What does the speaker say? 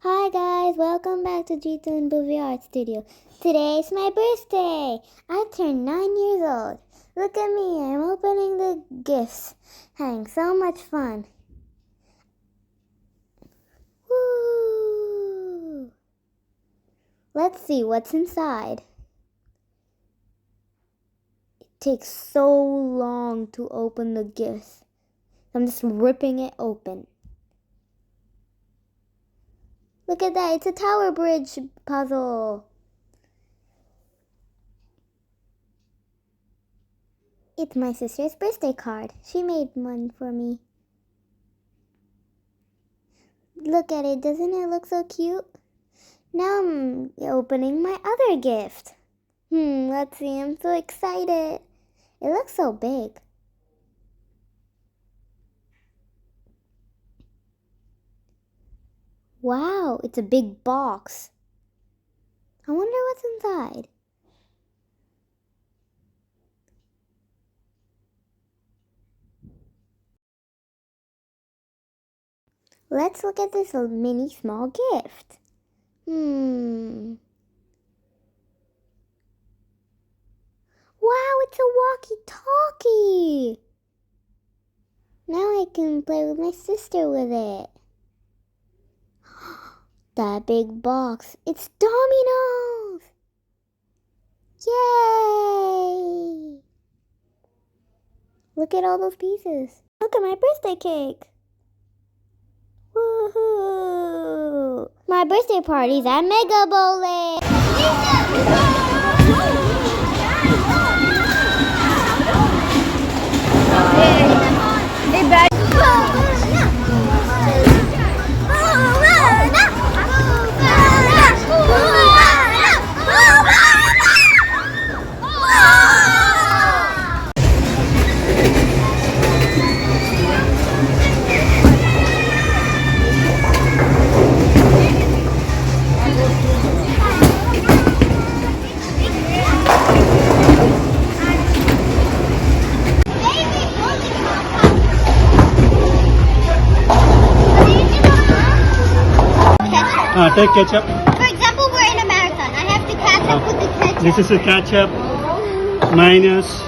Hi guys, welcome back to G2 and Bhuvi Art Studio. Today's my birthday. I turned 9 years old. Look at me, I'm opening the gifts. Having so much fun. Woo! Let's see what's inside. It takes so long to open the gifts. I'm just ripping it open. Look at that, it's a tower bridge puzzle. It's my sister's birthday card. She made one for me. Look at it, doesn't it look so cute? Now I'm opening my other gift. Let's see, I'm so excited. It looks so big. Wow, it's a big box. I wonder what's inside. Let's look at this mini small gift. Wow, it's a walkie-talkie. Now I can play with my sister with it. That big box, it's dominoes! Yay! Look at all those pieces. Look at my birthday cake. Woohoo! My birthday party's at Mega Bowling. Take ketchup. For example, we're in a marathon. I have to catch up with the ketchup. This is the ketchup, mayonnaise,